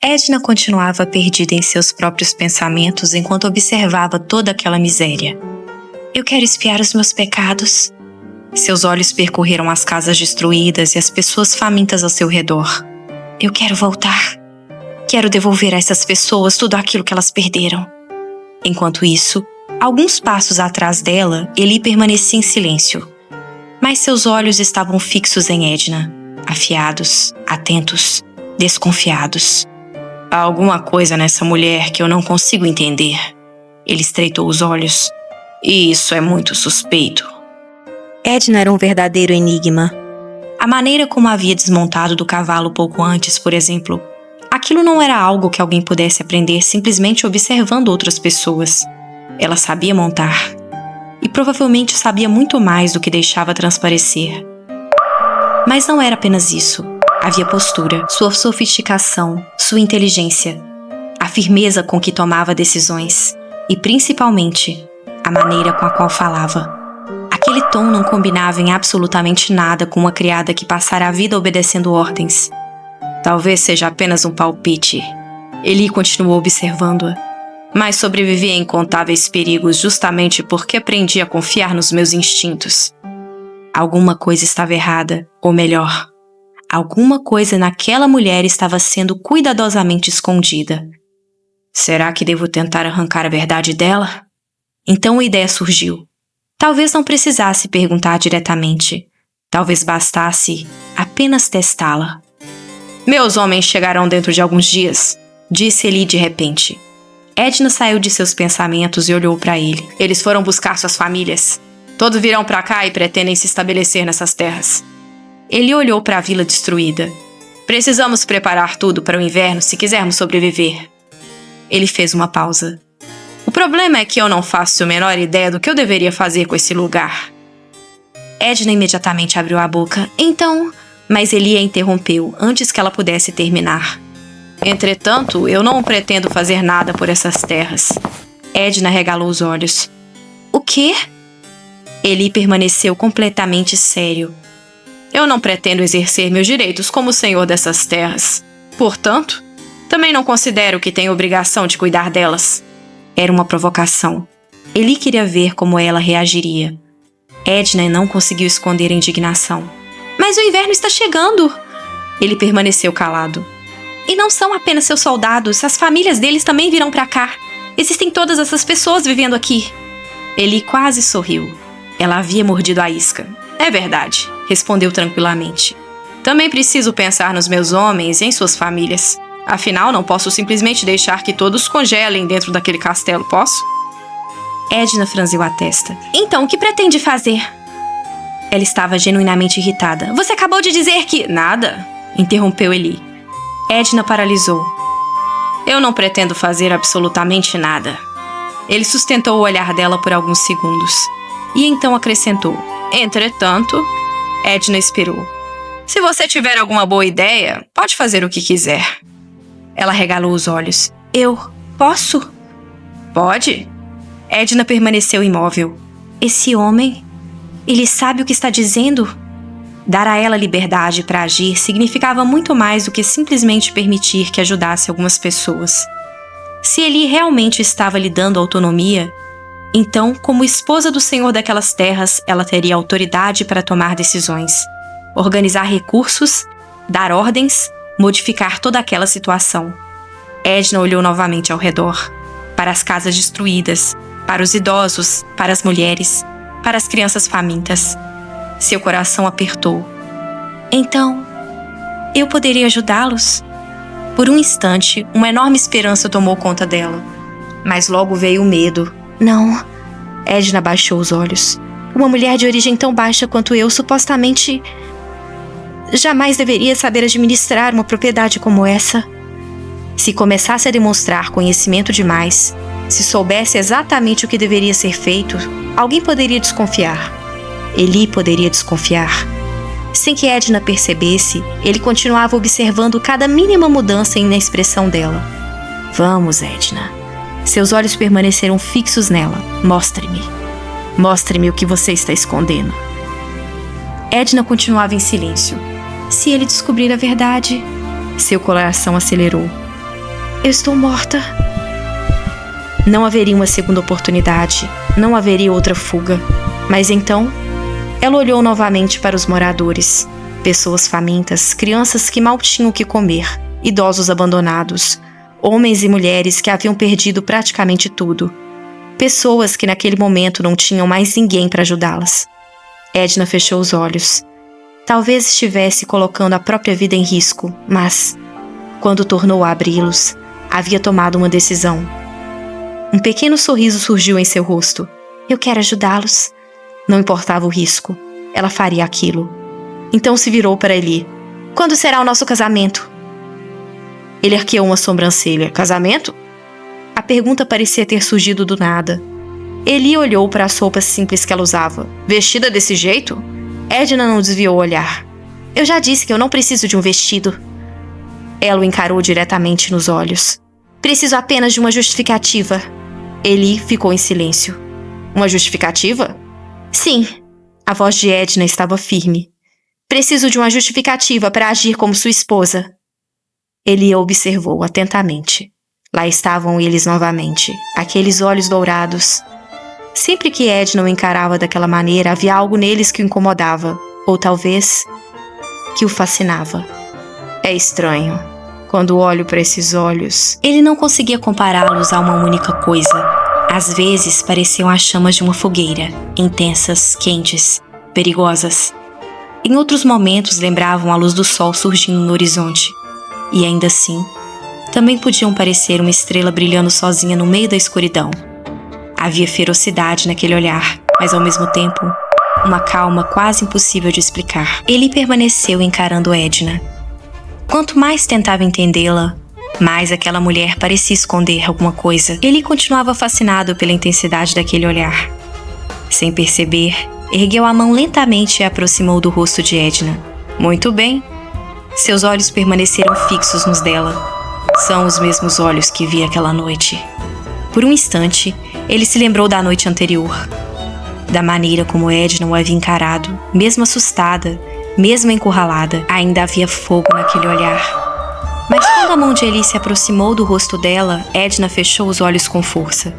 Edna continuava perdida em seus próprios pensamentos enquanto observava toda aquela miséria. Eu quero expiar os meus pecados. Seus olhos percorreram as casas destruídas e as pessoas famintas ao seu redor. Eu quero voltar. Quero devolver a essas pessoas tudo aquilo que elas perderam. Enquanto isso, alguns passos atrás dela, Eli permanecia em silêncio. Mas seus olhos estavam fixos em Edna, afiados, atentos, desconfiados. Há alguma coisa nessa mulher que eu não consigo entender. Ele estreitou os olhos. E isso é muito suspeito. Edna era um verdadeiro enigma. A maneira como havia desmontado do cavalo pouco antes, por exemplo, aquilo não era algo que alguém pudesse aprender simplesmente observando outras pessoas. Ela sabia montar. E provavelmente sabia muito mais do que deixava transparecer. Mas não era apenas isso. Havia postura, sua sofisticação, sua inteligência, a firmeza com que tomava decisões e, principalmente, a maneira com a qual falava. Aquele tom não combinava em absolutamente nada com uma criada que passara a vida obedecendo ordens. Talvez seja apenas um palpite. Eli continuou observando-a, mas sobrevivi a incontáveis perigos justamente porque aprendi a confiar nos meus instintos. Alguma coisa estava errada, ou melhor, alguma coisa naquela mulher estava sendo cuidadosamente escondida. Será que devo tentar arrancar a verdade dela? Então a ideia surgiu. Talvez não precisasse perguntar diretamente. Talvez bastasse apenas testá-la. Meus homens chegarão dentro de alguns dias, disse Eli de repente. Edna saiu de seus pensamentos e olhou para ele. Eles foram buscar suas famílias. Todos virão para cá e pretendem se estabelecer nessas terras. Ele olhou para a vila destruída. Precisamos preparar tudo para o inverno se quisermos sobreviver. Ele fez uma pausa. O problema é que eu não faço a menor ideia do que eu deveria fazer com esse lugar. Edna imediatamente abriu a boca. Então... Mas Eli a interrompeu antes que ela pudesse terminar. Entretanto, eu não pretendo fazer nada por essas terras. Edna regalou os olhos. O quê? Eli permaneceu completamente sério. Eu não pretendo exercer meus direitos como senhor dessas terras. Portanto, também não considero que tenho obrigação de cuidar delas. Era uma provocação. Eli queria ver como ela reagiria. Edna não conseguiu esconder a indignação. Mas o inverno está chegando. Ele permaneceu calado. E não são apenas seus soldados, as famílias deles também virão para cá. Existem todas essas pessoas vivendo aqui. Eli quase sorriu. Ela havia mordido a isca. É verdade, respondeu tranquilamente. Também preciso pensar nos meus homens e em suas famílias. Afinal, não posso simplesmente deixar que todos congelem dentro daquele castelo, posso? Edna franziu a testa. Então, o que pretende fazer? Ela estava genuinamente irritada. Você acabou de dizer que... Nada, interrompeu Eli. Edna paralisou. Eu não pretendo fazer absolutamente nada. Ele sustentou o olhar dela por alguns segundos. E então acrescentou. Entretanto, Edna esperou. Se você tiver alguma boa ideia, pode fazer o que quiser. Ela regalou os olhos. Eu posso? Pode. Edna permaneceu imóvel. Esse homem... Ele sabe o que está dizendo? Dar a ela liberdade para agir significava muito mais do que simplesmente permitir que ajudasse algumas pessoas. Se Eli realmente estava lhe dando autonomia, então, como esposa do senhor daquelas terras, ela teria autoridade para tomar decisões, organizar recursos, dar ordens, modificar toda aquela situação. Edna olhou novamente ao redor, para as casas destruídas, para os idosos, para as mulheres, para as crianças famintas. Seu coração apertou. Então, eu poderia ajudá-los? Por um instante, uma enorme esperança tomou conta dela. Mas logo veio o medo. Não. Edna baixou os olhos. Uma mulher de origem tão baixa quanto eu, supostamente, jamais deveria saber administrar uma propriedade como essa. Se começasse a demonstrar conhecimento demais, se soubesse exatamente o que deveria ser feito, alguém poderia desconfiar. Eli poderia desconfiar. Sem que Edna percebesse, ele continuava observando cada mínima mudança na expressão dela. Vamos, Edna. Seus olhos permaneceram fixos nela. Mostre-me. Mostre-me o que você está escondendo. Edna continuava em silêncio. Se ele descobrir a verdade... Seu coração acelerou. Eu estou morta. Não haveria uma segunda oportunidade, não haveria outra fuga. Mas então, ela olhou novamente para os moradores. Pessoas famintas, crianças que mal tinham o que comer, idosos abandonados, homens e mulheres que haviam perdido praticamente tudo. Pessoas que naquele momento não tinham mais ninguém para ajudá-las. Edna fechou os olhos. Talvez estivesse colocando a própria vida em risco, mas, quando tornou a abri-los, havia tomado uma decisão. Um pequeno sorriso surgiu em seu rosto. Eu quero ajudá-los. Não importava o risco, ela faria aquilo. Então se virou para Eli. Quando será o nosso casamento? Ele arqueou uma sobrancelha. Casamento? A pergunta parecia ter surgido do nada. Eli olhou para as roupas simples que ela usava. Vestida desse jeito? Edna não desviou o olhar. Eu já disse que eu não preciso de um vestido. Ela o encarou diretamente nos olhos. Preciso apenas de uma justificativa. Eli ficou em silêncio. Uma justificativa? Sim. A voz de Edna estava firme. Preciso de uma justificativa para agir como sua esposa. Eli a observou atentamente. Lá estavam eles novamente, aqueles olhos dourados. Sempre que Edna o encarava daquela maneira, havia algo neles que o incomodava, ou talvez que o fascinava. É estranho. Quando olho para esses olhos, ele não conseguia compará-los a uma única coisa. Às vezes pareciam as chamas de uma fogueira, intensas, quentes, perigosas. Em outros momentos lembravam a luz do sol surgindo no horizonte. E ainda assim, também podiam parecer uma estrela brilhando sozinha no meio da escuridão. Havia ferocidade naquele olhar, mas ao mesmo tempo, uma calma quase impossível de explicar. Ele permaneceu encarando Edna. Quanto mais tentava entendê-la, mais aquela mulher parecia esconder alguma coisa. Ele continuava fascinado pela intensidade daquele olhar. Sem perceber, ergueu a mão lentamente e a aproximou do rosto de Edna. Muito bem. Seus olhos permaneceram fixos nos dela. São os mesmos olhos que vi aquela noite. Por um instante, ele se lembrou da noite anterior. Da maneira como Edna o havia encarado, mesmo assustada, mesmo encurralada, ainda havia fogo naquele olhar. Mas quando a mão de Eli se aproximou do rosto dela, Edna fechou os olhos com força.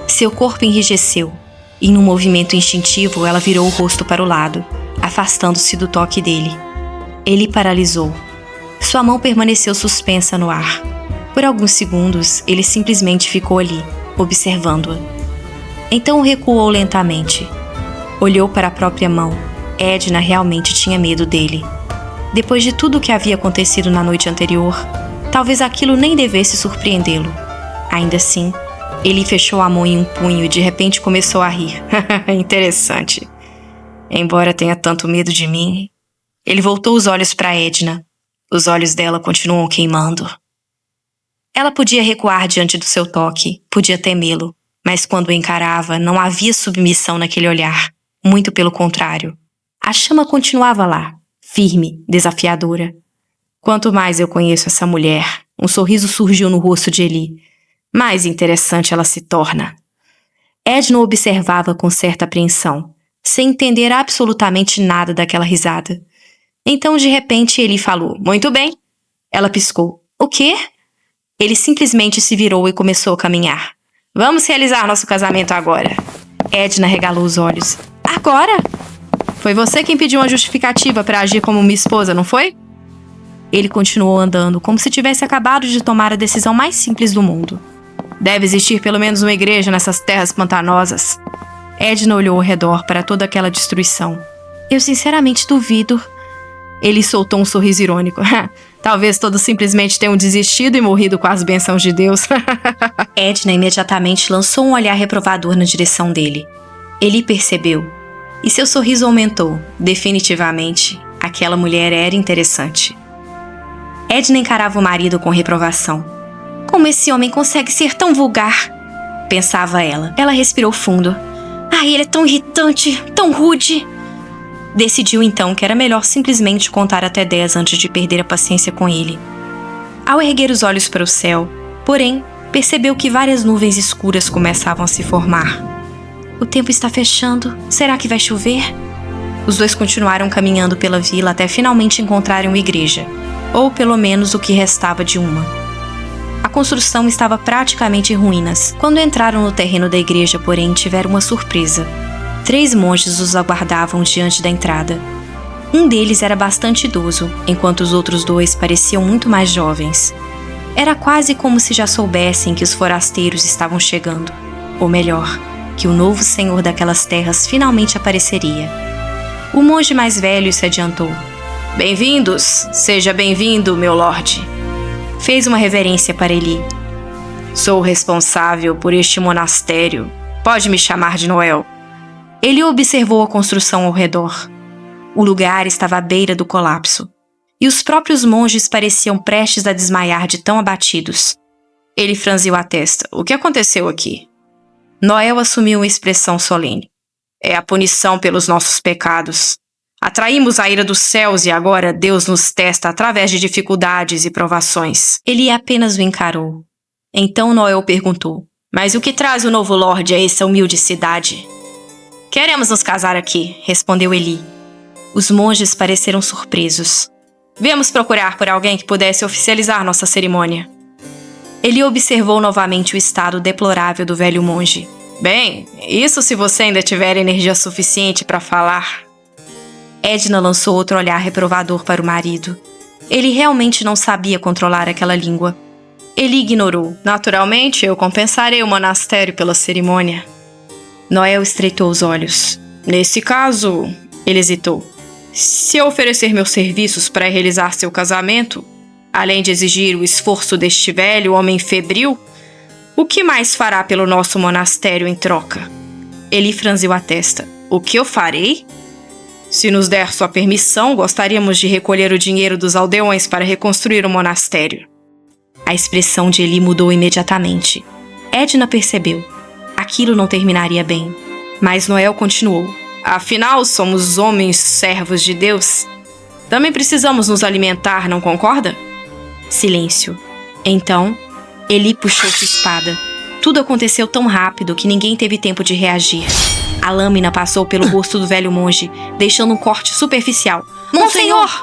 Seu corpo enrijeceu, e num movimento instintivo ela virou o rosto para o lado, afastando-se do toque dele. Ele paralisou. Sua mão permaneceu suspensa no ar. Por alguns segundos, ele simplesmente ficou ali, observando-a. Então recuou lentamente. Olhou para a própria mão. Edna realmente tinha medo dele. Depois de tudo o que havia acontecido na noite anterior, talvez aquilo nem devesse surpreendê-lo. Ainda assim, ele fechou a mão em um punho e de repente começou a rir. Interessante. Embora tenha tanto medo de mim... Ele voltou os olhos para Edna. Os olhos dela continuam queimando. Ela podia recuar diante do seu toque, podia temê-lo, mas quando o encarava, não havia submissão naquele olhar. Muito pelo contrário. A chama continuava lá, firme, desafiadora. Quanto mais eu conheço essa mulher, um sorriso surgiu no rosto de Eli. Mais interessante ela se torna. Edna o observava com certa apreensão, sem entender absolutamente nada daquela risada. Então, de repente, ele falou, muito bem. Ela piscou. O quê? Ele simplesmente se virou e começou a caminhar. Vamos realizar nosso casamento agora. Edna regalou os olhos. Agora? Foi você quem pediu uma justificativa para agir como minha esposa, não foi? Ele continuou andando, como se tivesse acabado de tomar a decisão mais simples do mundo. Deve existir pelo menos uma igreja nessas terras pantanosas. Edna olhou ao redor para toda aquela destruição. Eu sinceramente duvido... Ele soltou um sorriso irônico. Talvez todos simplesmente tenham desistido e morrido com as bênçãos de Deus. Edna imediatamente lançou um olhar reprovador na direção dele. Ele percebeu. E seu sorriso aumentou. Definitivamente, aquela mulher era interessante. Edna encarava o marido com reprovação. Como esse homem consegue ser tão vulgar? Pensava ela. Ela respirou fundo. Ai, ele é tão irritante, tão rude. Decidiu então que era melhor simplesmente contar até 10 antes de perder a paciência com ele. Ao erguer os olhos para o céu, porém, percebeu que várias nuvens escuras começavam a se formar. O tempo está fechando. Será que vai chover? Os dois continuaram caminhando pela vila até finalmente encontrarem uma igreja, ou pelo menos o que restava de uma. A construção estava praticamente em ruínas. Quando entraram no terreno da igreja, porém, tiveram uma surpresa. 3 monges os aguardavam diante da entrada. Um deles era bastante idoso, enquanto os outros 2 pareciam muito mais jovens. Era quase como se já soubessem que os forasteiros estavam chegando. Ou melhor, que o novo senhor daquelas terras finalmente apareceria. O monge mais velho se adiantou. Bem-vindos! Seja bem-vindo, meu lorde! Fez uma reverência para Eli. Sou responsável por este monastério. Pode me chamar de Noel. Ele observou a construção ao redor. O lugar estava à beira do colapso, e os próprios monges pareciam prestes a desmaiar de tão abatidos. Ele franziu a testa. O que aconteceu aqui? Noel assumiu uma expressão solene. É a punição pelos nossos pecados. Atraímos a ira dos céus e agora Deus nos testa através de dificuldades e provações. Ele apenas o encarou. Então Noel perguntou, mas o que traz o novo Lorde a essa humilde cidade? Queremos nos casar aqui, respondeu Eli. Os monges pareceram surpresos. Viemos procurar por alguém que pudesse oficializar nossa cerimônia. Ele observou novamente o estado deplorável do velho monge. Bem, isso se você ainda tiver energia suficiente para falar. Edna lançou outro olhar reprovador para o marido. Ele realmente não sabia controlar aquela língua. Ele ignorou. Naturalmente, eu compensarei o monastério pela cerimônia. Noel estreitou os olhos. Nesse caso, ele hesitou. Se eu oferecer meus serviços para realizar seu casamento, além de exigir o esforço deste velho homem febril, o que mais fará pelo nosso monastério em troca? Ele franziu a testa. O que eu farei? Se nos der sua permissão, gostaríamos de recolher o dinheiro dos aldeões para reconstruir o monastério. A expressão de Eli mudou imediatamente. Edna percebeu. Aquilo não terminaria bem. Mas Noel continuou. Afinal, somos homens servos de Deus. Também precisamos nos alimentar, não concorda? Silêncio. Então, Eli puxou sua espada. Tudo aconteceu tão rápido que ninguém teve tempo de reagir. A lâmina passou pelo rosto do velho monge, deixando um corte superficial. Monsenhor!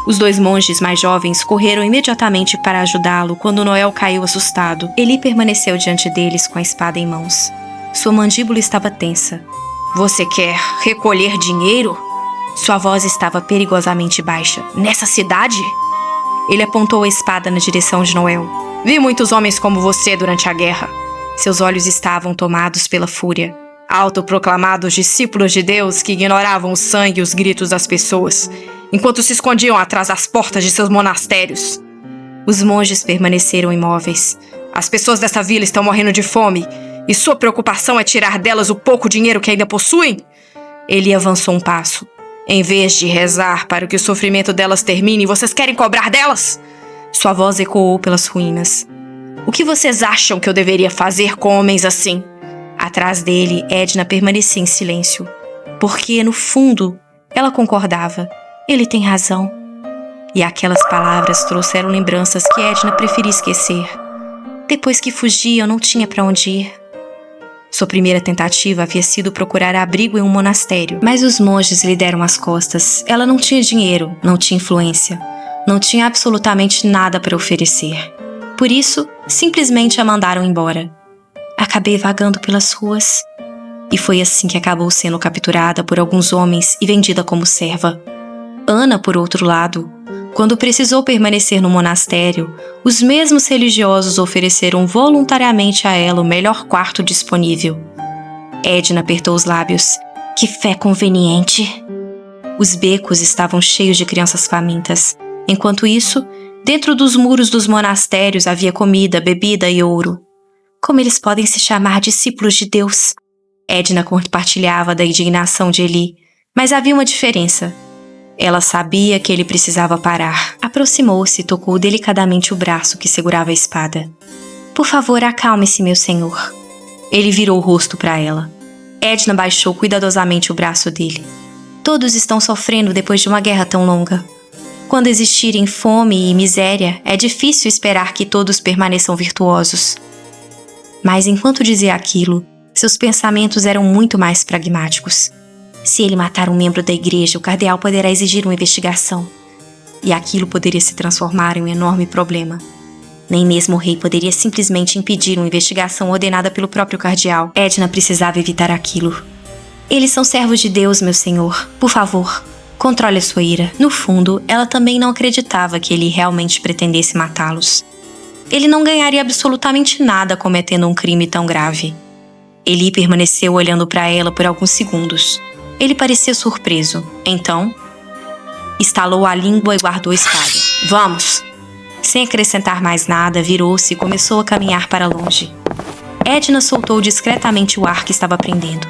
Os 2 monges mais jovens correram imediatamente para ajudá-lo quando Noel caiu assustado. Eli permaneceu diante deles com a espada em mãos. Sua mandíbula estava tensa. Você quer recolher dinheiro? Sua voz estava perigosamente baixa. Nessa cidade? Ele apontou a espada na direção de Noel. Vi muitos homens como você durante a guerra. Seus olhos estavam tomados pela fúria. Autoproclamados discípulos de Deus que ignoravam o sangue e os gritos das pessoas, enquanto se escondiam atrás das portas de seus monastérios. Os monges permaneceram imóveis. As pessoas dessa vila estão morrendo de fome, e sua preocupação é tirar delas o pouco dinheiro que ainda possuem? Ele avançou um passo. Em vez de rezar para que o sofrimento delas termine, vocês querem cobrar delas? Sua voz ecoou pelas ruínas. O que vocês acham que eu deveria fazer com homens assim? Atrás dele, Edna permanecia em silêncio. Porque, no fundo, ela concordava. Ele tem razão. E aquelas palavras trouxeram lembranças que Edna preferia esquecer. Depois que fugia, eu não tinha para onde ir. Sua primeira tentativa havia sido procurar abrigo em um monastério. Mas os monges lhe deram as costas. Ela não tinha dinheiro, não tinha influência. Não tinha absolutamente nada para oferecer. Por isso, simplesmente a mandaram embora. Acabei vagando pelas ruas. E foi assim que acabou sendo capturada por alguns homens e vendida como serva. Ana, por outro lado, quando precisou permanecer no monastério, os mesmos religiosos ofereceram voluntariamente a ela o melhor quarto disponível. Edna apertou os lábios. Que fé conveniente! Os becos estavam cheios de crianças famintas. Enquanto isso, dentro dos muros dos monastérios havia comida, bebida e ouro. Como eles podem se chamar discípulos de Deus? Edna compartilhava da indignação de Eli, mas havia uma diferença. Ela sabia que ele precisava parar. Aproximou-se e tocou delicadamente o braço que segurava a espada. Por favor, acalme-se, meu senhor. Ele virou o rosto para ela. Edna baixou cuidadosamente o braço dele. Todos estão sofrendo depois de uma guerra tão longa. Quando existirem fome e miséria, é difícil esperar que todos permaneçam virtuosos. Mas enquanto dizia aquilo, seus pensamentos eram muito mais pragmáticos. Se ele matar um membro da igreja, o cardeal poderá exigir uma investigação. E aquilo poderia se transformar em um enorme problema. Nem mesmo o rei poderia simplesmente impedir uma investigação ordenada pelo próprio cardeal. Edna precisava evitar aquilo. Eles são servos de Deus, meu senhor. Por favor, controle a sua ira. No fundo, ela também não acreditava que ele realmente pretendesse matá-los. Ele não ganharia absolutamente nada cometendo um crime tão grave. Eli permaneceu olhando para ela por alguns segundos. Ele parecia surpreso. Então, estalou a língua e guardou a espada. Vamos! Sem acrescentar mais nada, virou-se e começou a caminhar para longe. Edna soltou discretamente o ar que estava prendendo.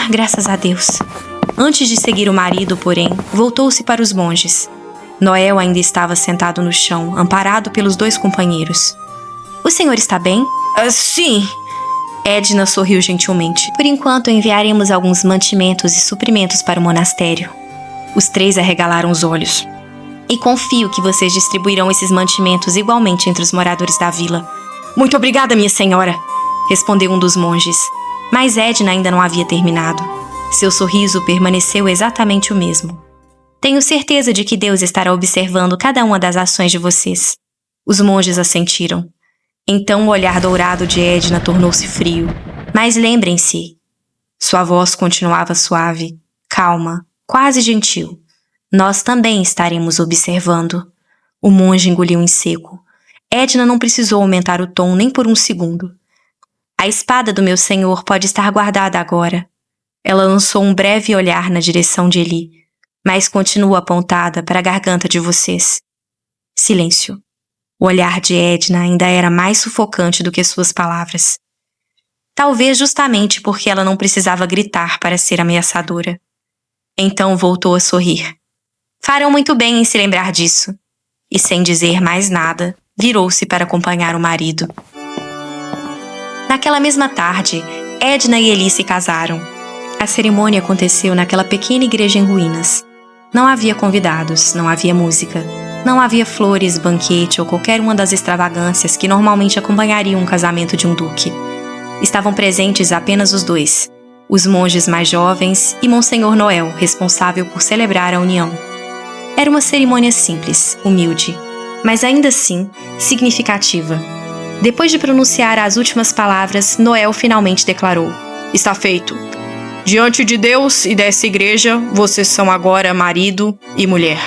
Graças a Deus. Antes de seguir o marido, porém, voltou-se para os monges. Noel ainda estava sentado no chão, amparado pelos 2 companheiros. O senhor está bem? Sim. Edna sorriu gentilmente. Por enquanto, enviaremos alguns mantimentos e suprimentos para o monastério. Os 3 arregalaram os olhos. E confio que vocês distribuirão esses mantimentos igualmente entre os moradores da vila. Muito obrigada, minha senhora, respondeu um dos monges. Mas Edna ainda não havia terminado. Seu sorriso permaneceu exatamente o mesmo. Tenho certeza de que Deus estará observando cada uma das ações de vocês. Os monges assentiram. Então o olhar dourado de Edna tornou-se frio. Mas lembrem-se. Sua voz continuava suave, calma, quase gentil. Nós também estaremos observando. O monge engoliu em seco. Edna não precisou aumentar o tom nem por um segundo. A espada do meu senhor pode estar guardada agora. Ela lançou um breve olhar na direção de Eli, mas continua apontada para a garganta de vocês. Silêncio. O olhar de Edna ainda era mais sufocante do que suas palavras. Talvez justamente porque ela não precisava gritar para ser ameaçadora. Então voltou a sorrir. Farão muito bem em se lembrar disso. E sem dizer mais nada, virou-se para acompanhar o marido. Naquela mesma tarde, Edna e Eli se casaram. A cerimônia aconteceu naquela pequena igreja em ruínas. Não havia convidados, não havia música, não havia flores, banquete ou qualquer uma das extravagâncias que normalmente acompanhariam um casamento de um duque. Estavam presentes apenas os 2, os monges mais jovens e Monsenhor Noel, responsável por celebrar a união. Era uma cerimônia simples, humilde, mas ainda assim significativa. Depois de pronunciar as últimas palavras, Noel finalmente declarou: Está feito. Diante de Deus e dessa igreja, vocês são agora marido e mulher.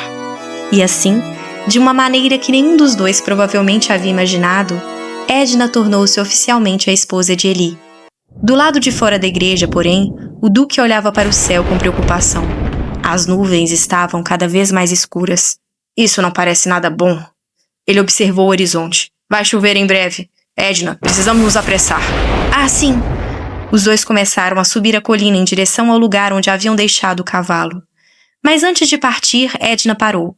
E assim, de uma maneira que nenhum dos 2 provavelmente havia imaginado, Edna tornou-se oficialmente a esposa de Eli. Do lado de fora da igreja, porém, o duque olhava para o céu com preocupação. As nuvens estavam cada vez mais escuras. Isso não parece nada bom. Ele observou o horizonte. Vai chover em breve. Edna, precisamos nos apressar. Sim. Os 2 começaram a subir a colina em direção ao lugar onde haviam deixado o cavalo. Mas antes de partir, Edna parou.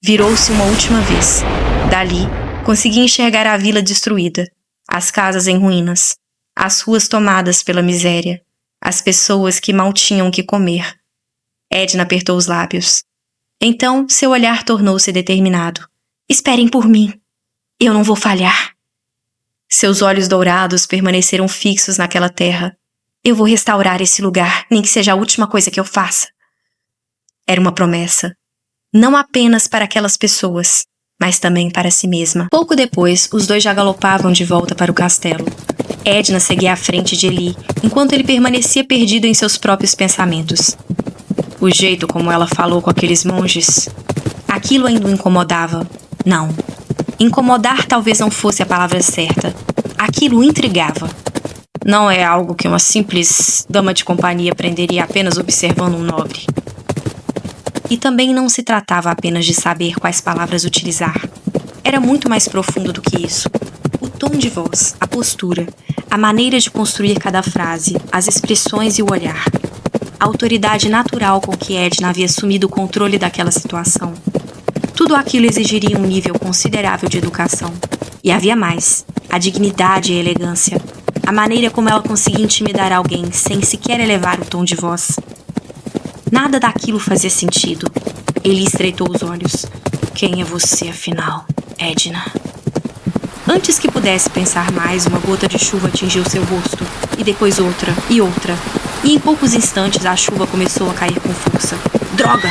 Virou-se uma última vez. Dali, conseguia enxergar a vila destruída, as casas em ruínas, as ruas tomadas pela miséria, as pessoas que mal tinham o que comer. Edna apertou os lábios. Então, seu olhar tornou-se determinado. Esperem por mim. Eu não vou falhar. Seus olhos dourados permaneceram fixos naquela terra. Eu vou restaurar esse lugar, nem que seja a última coisa que eu faça. Era uma promessa. Não apenas para aquelas pessoas, mas também para si mesma. Pouco depois, os 2 já galopavam de volta para o castelo. Edna seguia à frente de Eli, enquanto ele permanecia perdido em seus próprios pensamentos. O jeito como ela falou com aqueles monges, aquilo ainda o incomodava. Não. Incomodar talvez não fosse a palavra certa. Aquilo o intrigava. Não é algo que uma simples dama de companhia aprenderia apenas observando um nobre. E também não se tratava apenas de saber quais palavras utilizar. Era muito mais profundo do que isso. O tom de voz, a postura, a maneira de construir cada frase, as expressões e o olhar. A autoridade natural com que Edna havia assumido o controle daquela situação. Tudo aquilo exigiria um nível considerável de educação. E havia mais: a dignidade e a elegância. A maneira como ela conseguia intimidar alguém sem sequer elevar o tom de voz. Nada daquilo fazia sentido. Ele estreitou os olhos. Quem é você, afinal, Edna? Antes que pudesse pensar mais, uma gota de chuva atingiu seu rosto, e depois outra, e outra. E em poucos instantes a chuva começou a cair com força. Droga!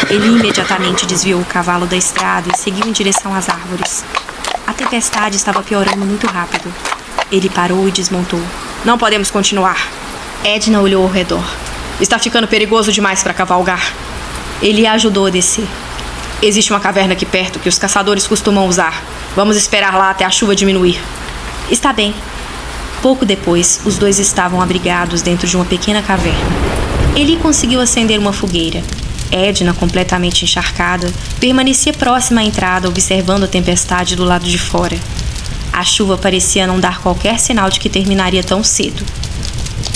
Ele imediatamente desviou o cavalo da estrada e seguiu em direção às árvores. A tempestade estava piorando muito rápido. Ele parou e desmontou. Não podemos continuar. Edna olhou ao redor. Está ficando perigoso demais para cavalgar. Ele a ajudou a descer. Existe uma caverna aqui perto que os caçadores costumam usar. Vamos esperar lá até a chuva diminuir. Está bem. Pouco depois, os dois estavam abrigados dentro de uma pequena caverna. Ele conseguiu acender uma fogueira. Edna, completamente encharcada, permanecia próxima à entrada, observando a tempestade do lado de fora. A chuva parecia não dar qualquer sinal de que terminaria tão cedo.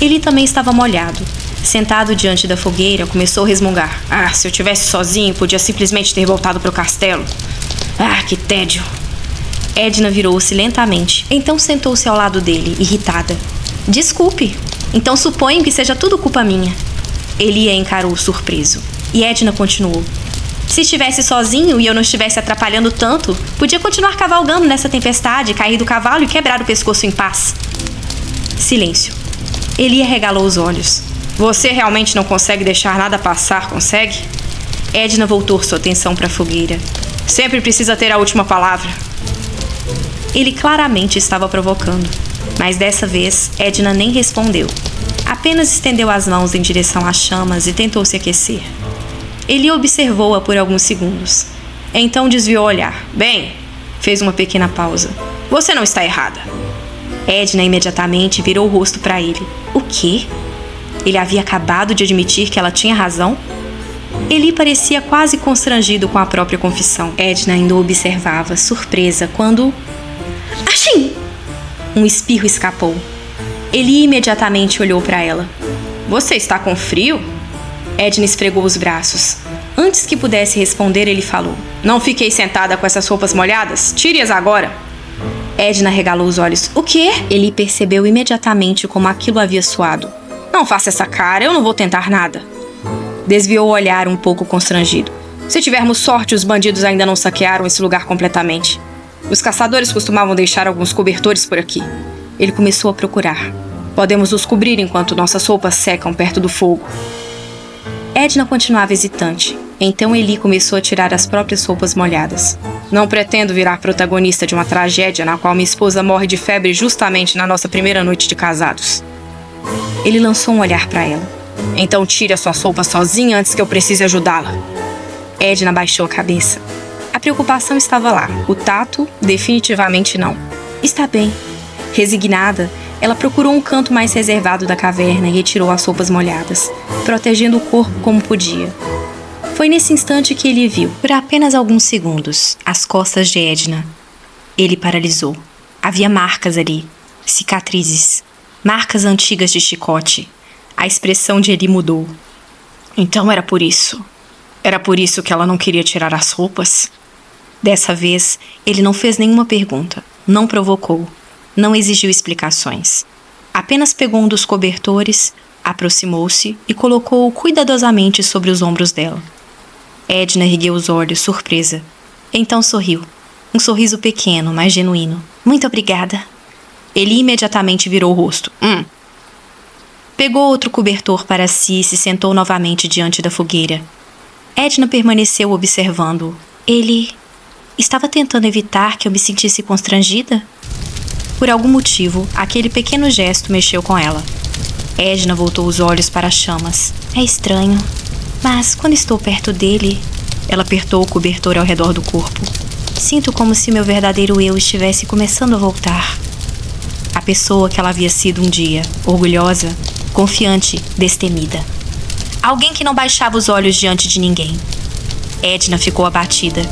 Ele também estava molhado. Sentado diante da fogueira, começou a resmungar. Se eu tivesse sozinho, podia simplesmente ter voltado para o castelo. Que tédio. Edna virou-se lentamente, então sentou-se ao lado dele, irritada. Desculpe, então suponho que seja tudo culpa minha. Ele a encarou surpreso. E Edna continuou. Se estivesse sozinho e eu não estivesse atrapalhando tanto, podia continuar cavalgando nessa tempestade, cair do cavalo e quebrar o pescoço em paz. Silêncio. Ele arregalou os olhos. Você realmente não consegue deixar nada passar, consegue? Edna voltou sua atenção para a fogueira. Sempre precisa ter a última palavra. Ele claramente estava provocando, mas dessa vez Edna nem respondeu. Apenas estendeu as mãos em direção às chamas e tentou se aquecer. Ele observou-a por alguns segundos. Então desviou o olhar. Bem, fez uma pequena pausa. Você não está errada. Edna imediatamente virou o rosto para ele. O quê? Ele havia acabado de admitir que ela tinha razão? Ele parecia quase constrangido com a própria confissão. Edna ainda o observava, surpresa, quando... Achim! Um espirro escapou. Ele imediatamente olhou para ela. Você está com frio? Edna esfregou os braços. Antes que pudesse responder, ele falou. Não fiquei sentada com essas roupas molhadas? Tire-as agora. Edna regalou os olhos. O quê? Ele percebeu imediatamente como aquilo havia suado. Não faça essa cara, eu não vou tentar nada. Desviou o olhar um pouco constrangido. Se tivermos sorte, os bandidos ainda não saquearam esse lugar completamente. Os caçadores costumavam deixar alguns cobertores por aqui. Ele começou a procurar. Podemos nos cobrir enquanto nossas roupas secam perto do fogo. Edna continuava hesitante. Então Eli começou a tirar as próprias roupas molhadas. Não pretendo virar protagonista de uma tragédia na qual minha esposa morre de febre justamente na nossa primeira noite de casados. Ele lançou um olhar para ela. Então tire a sua sopa sozinha antes que eu precise ajudá-la. Edna baixou a cabeça. A preocupação estava lá. O tato, definitivamente não. Está bem. Resignada, ela procurou um canto mais reservado da caverna e retirou as roupas molhadas, protegendo o corpo como podia. Foi nesse instante que ele viu, por apenas alguns segundos, as costas de Edna. Ele paralisou. Havia marcas ali, cicatrizes, marcas antigas de chicote. A expressão de Eli mudou. Então era por isso. Era por isso que ela não queria tirar as roupas? Dessa vez, ele não fez nenhuma pergunta, não provocou, não exigiu explicações. Apenas pegou um dos cobertores, aproximou-se e colocou-o cuidadosamente sobre os ombros dela. Edna ergueu os olhos, surpresa. Então sorriu. Um sorriso pequeno, mas genuíno. Muito obrigada. Ele imediatamente virou o rosto. Pegou outro cobertor para si e se sentou novamente diante da fogueira. Edna permaneceu observando-o. Ele estava tentando evitar que eu me sentisse constrangida? Por algum motivo, aquele pequeno gesto mexeu com ela. Edna voltou os olhos para as chamas. É estranho, mas quando estou perto dele... Ela apertou o cobertor ao redor do corpo. Sinto como se meu verdadeiro eu estivesse começando a voltar. A pessoa que ela havia sido um dia, orgulhosa, confiante, destemida. Alguém que não baixava os olhos diante de ninguém. Edna ficou abatida.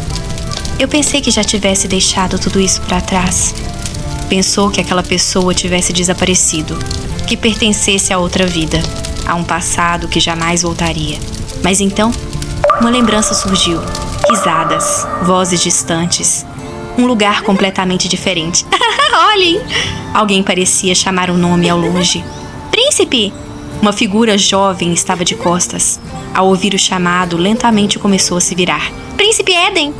Eu pensei que já tivesse deixado tudo isso para trás. Pensou que aquela pessoa tivesse desaparecido, que pertencesse a outra vida, a um passado que jamais voltaria. Mas então, uma lembrança surgiu. Risadas, vozes distantes. Um lugar completamente diferente. Olhem! Alguém parecia chamar o nome ao longe. Príncipe! Uma figura jovem estava de costas. Ao ouvir o chamado, lentamente começou a se virar. Príncipe Eden!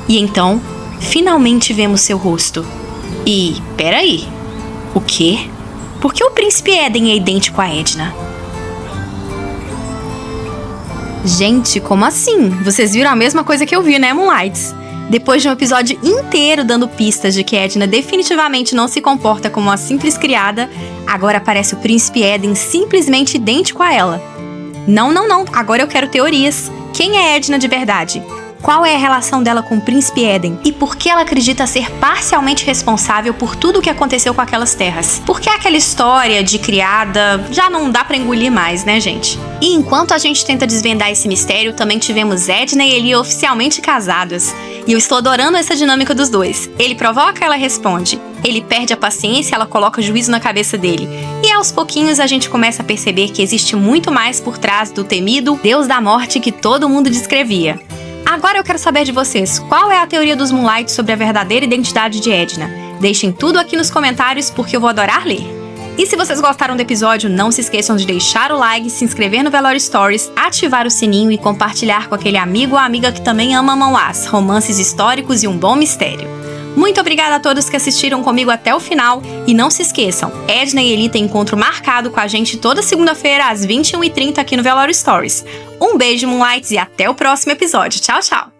E então, finalmente vemos seu rosto. E, peraí, o quê? Por que o príncipe Eden é idêntico a Edna? Gente, como assim? Vocês viram a mesma coisa que eu vi, né, Moonlights? Depois de um episódio inteiro dando pistas de que Edna definitivamente não se comporta como uma simples criada, agora aparece o príncipe Eden simplesmente idêntico a ela. Não, agora eu quero teorias. Quem é Edna de verdade? Qual é a relação dela com o príncipe Eden? E por que ela acredita ser parcialmente responsável por tudo o que aconteceu com aquelas terras? Porque aquela história de criada já não dá pra engolir mais, né, gente? E enquanto a gente tenta desvendar esse mistério, também tivemos Edna e Eli oficialmente casados. E eu estou adorando essa dinâmica dos dois. Ele provoca, ela responde. Ele perde a paciência, ela coloca juízo na cabeça dele. E aos pouquinhos a gente começa a perceber que existe muito mais por trás do temido Deus da Morte que todo mundo descrevia. Agora eu quero saber de vocês, qual é a teoria dos Moonlight sobre a verdadeira identidade de Edna? Deixem tudo aqui nos comentários porque eu vou adorar ler. E se vocês gostaram do episódio, não se esqueçam de deixar o like, se inscrever no Velório Stories, ativar o sininho e compartilhar com aquele amigo ou amiga que também ama manhwas, romances históricos e um bom mistério. Muito obrigada a todos que assistiram comigo até o final e não se esqueçam, Edna e Eli têm encontro marcado com a gente toda segunda-feira às 21h30 aqui no Velório Stories. Um beijo, Moonlights, e até o próximo episódio. Tchau, tchau!